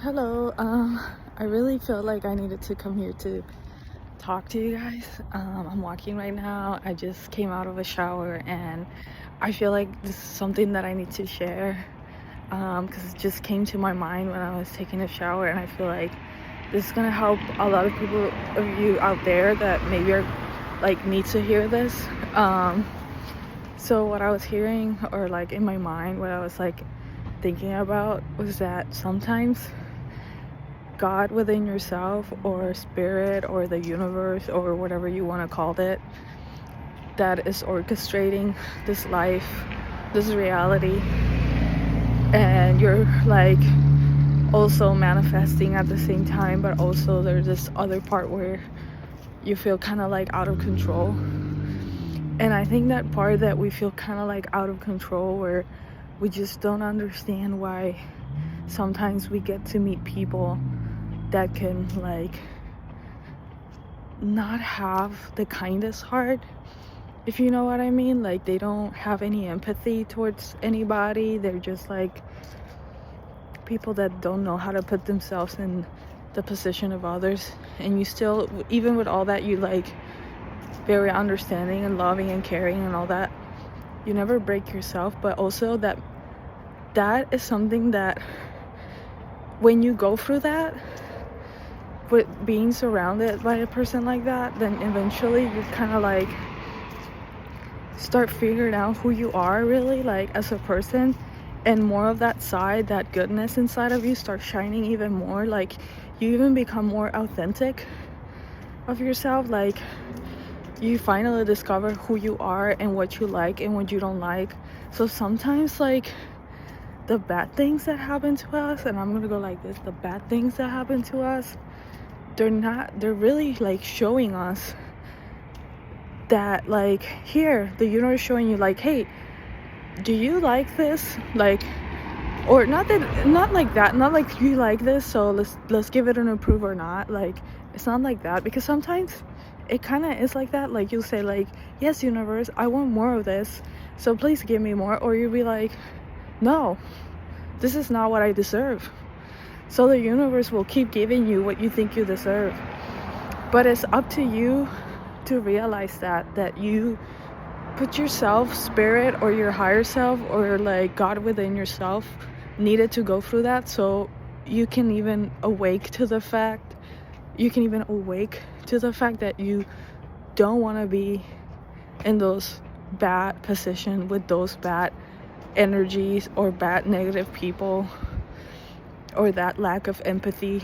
Hello. I really feel like I needed to come here to talk to you guys. I'm walking right now. I just came out of a shower and I feel like this is something that I need to share because it just came to my mind when I was taking a shower, and I feel like this is gonna help a lot of people of you out there that maybe are like need to hear this. So what I was hearing, or like in my mind, what I was like thinking about was that sometimes God within yourself, or spirit, or the universe, or whatever you want to call it, that is orchestrating this life, this reality, and you're like also manifesting at the same time, but also there's this other part where you feel kind of like out of control. And I think that part that we feel kind of like out of control, where we just don't understand why sometimes we get to meet people that can like not have the kindest heart, if you know what I mean. Like, they don't have any empathy towards anybody. They're just like people that don't know how to put themselves in the position of others. And you still, even with all that, you like very understanding and loving and caring and all that, you never break yourself. But also that is something that when you go through that with being surrounded by a person like that, then eventually you kind of like start figuring out who you are really, like as a person, and more of that side, that goodness inside of you starts shining even more. Like, you even become more authentic of yourself. Like, you finally discover who you are and what you like and what you don't like. So sometimes like the bad things that happen to us, and I'm gonna go like this, the bad things that happen to us, they're really like showing us that, like, here the universe showing you like, hey, do you like this? Like, or not like that, not like you like this, so let's give it an approve or not. Like, it's not like that, because sometimes it kind of is like that. Like, you'll say like, yes universe, I want more of this, so please give me more. Or you'll be like, no, this is not what I deserve. So the universe will keep giving you what you think you deserve. But it's up to you to realize that you put yourself, spirit, or your higher self, or like God within yourself needed to go through that, so you can even awake to the fact that you don't want to be in those bad positions with those bad energies or bad negative people, or that lack of empathy.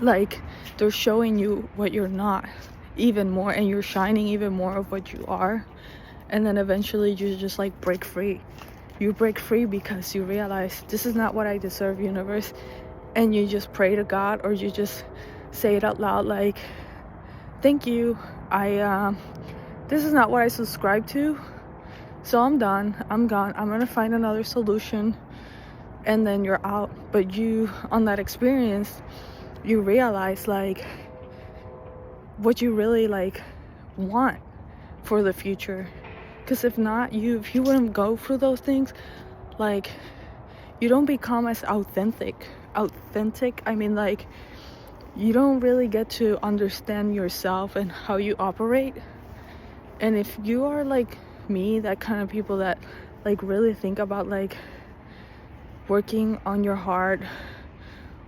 Like, they're showing you what you're not even more, and you're shining even more of what you are. And then eventually you just like break free. You break free because you realize, this is not what I deserve, universe. And you just pray to God, or you just say it out loud, like, thank you, this is not what I subscribe to, so I'm done, I'm gone, I'm gonna find another solution. And then you're out. But you, on that experience, you realize like what you really like want for the future. Because if not, if you wouldn't go through those things, like, you don't become as authentic. I mean, like, you don't really get to understand yourself and how you operate. And if you are like me, that kind of people that like really think about like working on your heart,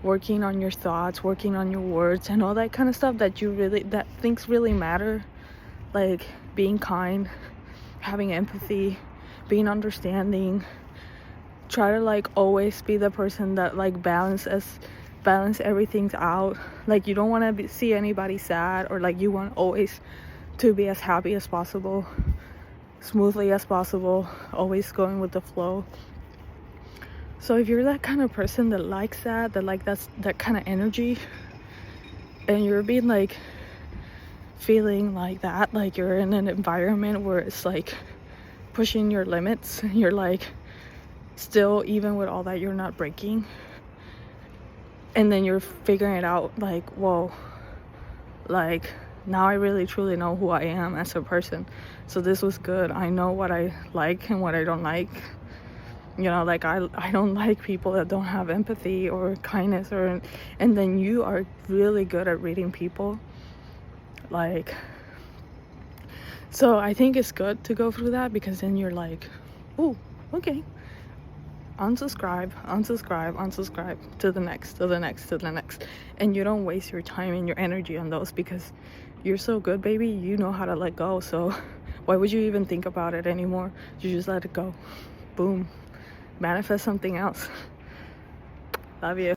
working on your thoughts, working on your words, and all that kind of stuff, that things really matter, like being kind, having empathy, being understanding, try to like always be the person that like balance everything out. Like, you don't want to see anybody sad, or like, you want always to be as happy as possible, smoothly as possible, always going with the flow. So if you're that kind of person that likes that like that's that kind of energy, and you're being like feeling like that, like you're in an environment where it's like pushing your limits, and you're like still, even with all that, you're not breaking, and then you're figuring it out, like, whoa, like, now I really truly know who I am as a person, so this was good, I know what I like and what I don't like. You know, like I don't like people that don't have empathy or kindness, or and then you are really good at reading people. Like, so I think it's good to go through that, because then you're like, oh, okay, unsubscribe, unsubscribe, unsubscribe, to the next, to the next, to the next. And you don't waste your time and your energy on those, because you're so good, baby. You know how to let go. So why would you even think about it anymore? You just let it go. Boom. Manifest something else. Love you.